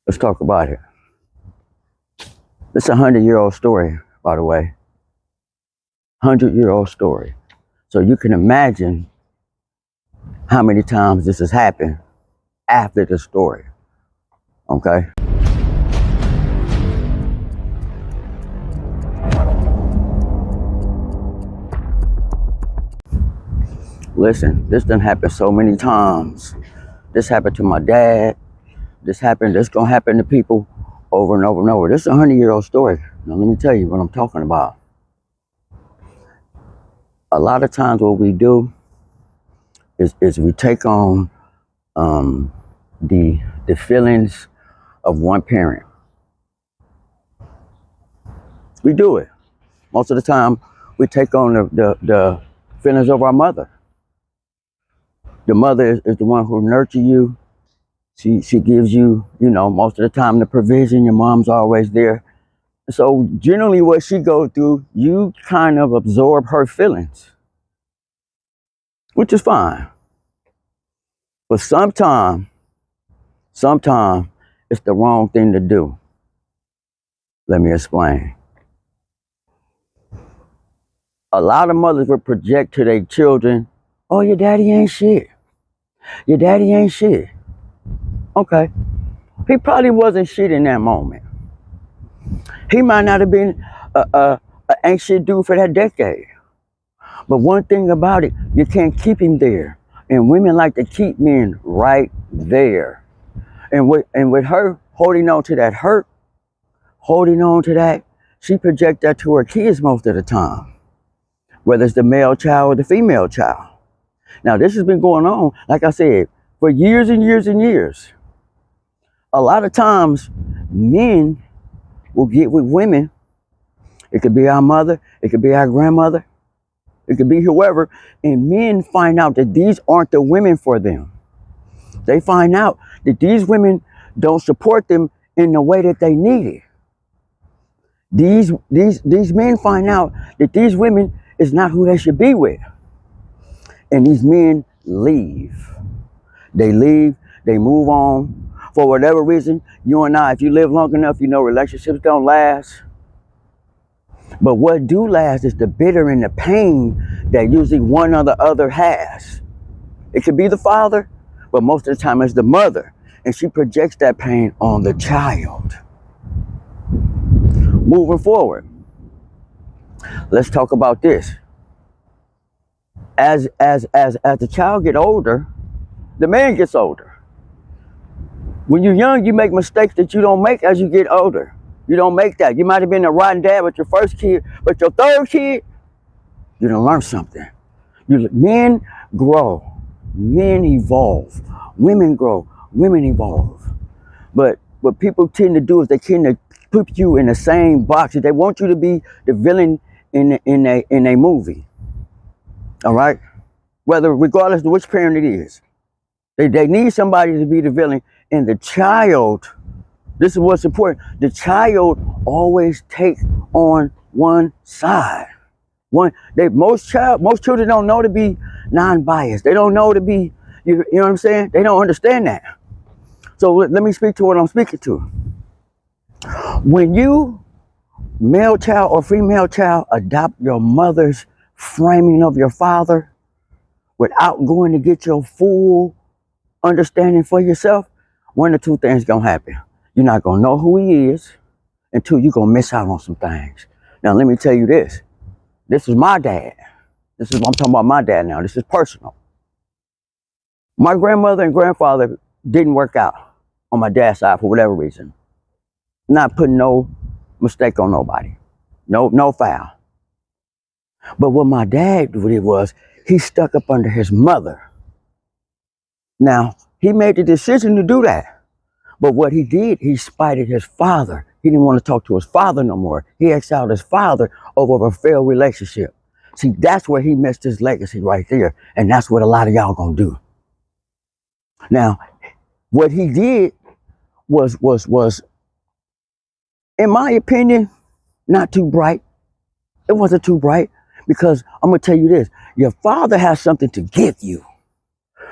Let's talk about it. It's a 100-year-old story, by the way. 100-year-old story. So you can imagine how many times this has happened after the story. Okay? Listen, this done happened so many times. This happened to my dad. This gonna happen to people over and over and over. This is a 100-year-old story. Now let me tell you what I'm talking about. A lot of times what we do is we take on the feelings of one parent. We do it. Most of the time we take on the feelings of our mother. The mother is the one who nurtures you. She gives you, most of the time the provision. Your mom's always there. So generally what she goes through, you kind of absorb her feelings, which is fine. But sometimes it's the wrong thing to do. Let me explain. A lot of mothers will project to their children, oh, your daddy ain't shit. Your daddy ain't shit. Okay. He probably wasn't shit in that moment. He might not have been a ain't shit dude for that decade. But one thing about it, you can't keep him there. And women like to keep men right there. And with her holding on to that hurt, holding on to that, she projects that to her kids most of the time, whether it's the male child or the female child. Now, this has been going on, like I said, for years and years and years. A lot of times, men will get with women. It could be our mother, it could be our grandmother, it could be whoever, and men find out that these aren't the women for them. They find out that these women don't support them in the way that they need it. These men find out that these women is not who they should be with. And these men leave. They leave, they move on. For whatever reason, you and I, if you live long enough, you know relationships don't last. But what do last is the bitter and the pain that usually one or the other has. It could be the father, but most of the time it's the mother. And she projects that pain on the child. Moving forward, let's talk about this. As the child gets older, the man gets older. When you're young, you make mistakes that you don't make as you get older. You don't make that. You might have been a rotten dad with your first kid, but your third kid, you done learn something. Men grow, men evolve. Women grow, women evolve. But what people tend to do is they tend to put you in the same box. They want you to be the villain in a movie. All right? Regardless of which parent it is. They need somebody to be the villain. And the child, this is what's important, the child always take on one side. Most children don't know to be non-biased. They don't know to be, you know what I'm saying? They don't understand that. So let me speak to what I'm speaking to. When you, male child or female child, adopt your mother's framing of your father without going to get your full understanding for yourself, one or two things gonna happen. You're not gonna know who he is, and two, you're gonna miss out on some things. Now, let me tell you this. This is my dad. I'm talking about my dad now. This is personal. My grandmother and grandfather didn't work out on my dad's side for whatever reason. Not putting no mistake on nobody. No foul. But what my dad did was, he stuck up under his mother. Now, he made the decision to do that. But what he did, he spited his father. He didn't want to talk to his father no more. He exiled his father over a failed relationship. See, that's where he missed his legacy right there. And that's what a lot of y'all gonna do. Now, what he did was, in my opinion, not too bright. It wasn't too bright because I'm gonna tell you this. Your father has something to give you.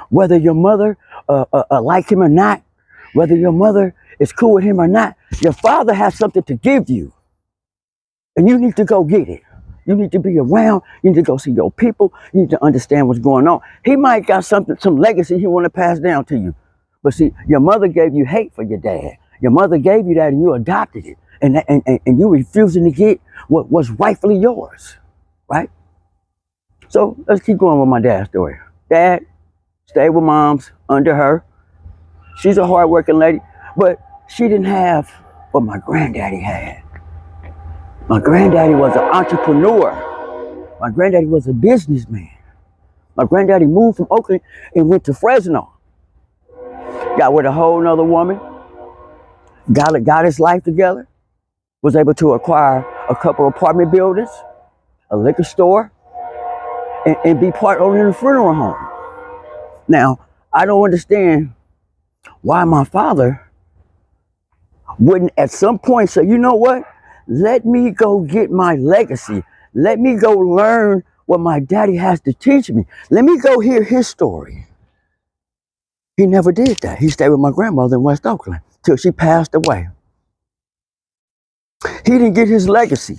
Whether your mother like him or not, Whether your mother is cool with him or not, your father has something to give you. And you need to go get it. You need to be around. You need to go see your people. You need to understand what's going on. He might got something, some legacy he want to pass down to you. But see, your mother gave you hate for your dad. Your mother gave you that and you adopted it. And you refusing to get what was rightfully yours, right? So let's keep going with my dad's story. Dad stayed with moms under her. She's a hardworking lady, but she didn't have what my granddaddy had. My granddaddy was an entrepreneur. My granddaddy was a businessman. My granddaddy moved from Oakland and went to Fresno. Got with a whole nother woman. Got his life together. Was able to acquire a couple of apartment buildings, a liquor store, and be part owner in a funeral home. Now, I don't understand why my father wouldn't at some point say, you know what? Let me go get my legacy. Let me go learn what my daddy has to teach me. Let me go hear his story. He never did that. He stayed with my grandmother in West Oakland till she passed away. He didn't get his legacy.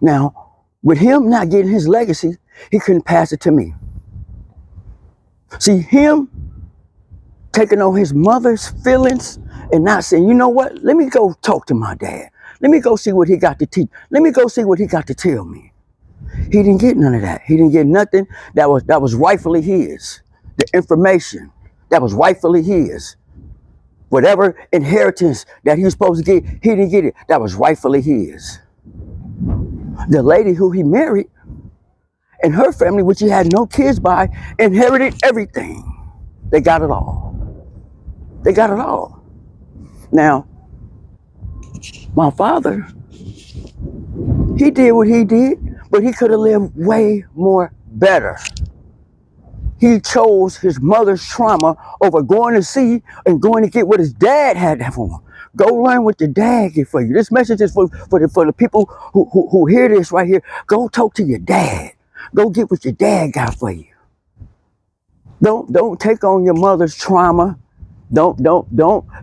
Now, with him not getting his legacy, he couldn't pass it to me. See, him taking on his mother's feelings and not saying, you know what? Let me go talk to my dad. Let me go see what he got to teach. Let me go see what he got to tell me. He didn't get none of that. He didn't get nothing that was rightfully his. The information that was rightfully his. Whatever inheritance that he was supposed to get, he didn't get it. That was rightfully his. The lady who he married and her family, which he had no kids by, inherited everything. They got it all. They got it all. Now, my father, he did what he did, but he could have lived way more better. He chose his mother's trauma over going to see and going to get what his dad had for him. Go learn what your dad get for you. This message is for the people who hear this right here. Go talk to your dad. Go get what your dad got for you. Don't take on your mother's trauma. Don't.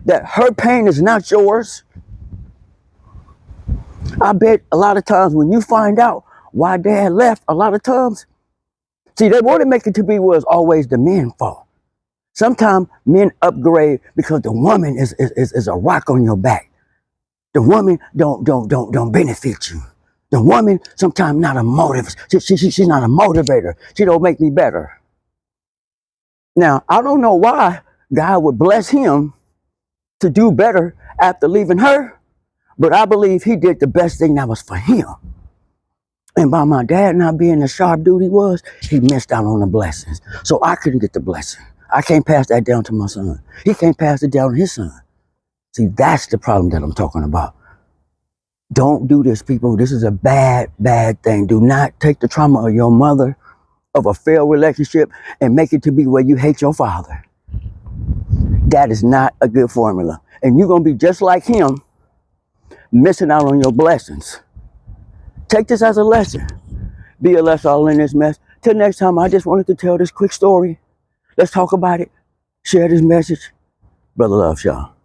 That her pain is not yours. I bet a lot of times when you find out why dad left, a lot of times, see, they want to make it to be was always the men's fault. Sometimes men upgrade because the woman is a rock on your back. The woman don't benefit you. The woman sometimes not a motive. She's not a motivator. She don't make me better. Now, I don't know why God would bless him to do better after leaving her, but I believe he did the best thing that was for him. And by my dad not being the sharp dude he was, he missed out on the blessings. So I couldn't get the blessing. I can't pass that down to my son. He can't pass it down to his son. See, that's the problem that I'm talking about. Don't do this, people. This is a bad, bad thing. Do not take the trauma of your mother, of a failed relationship, and make it to be where you hate your father. That is not a good formula. And you're going to be just like him, missing out on your blessings. Take this as a lesson. Be a less all in this mess. Till next time, I just wanted to tell this quick story. Let's talk about it. Share this message. Brother loves y'all.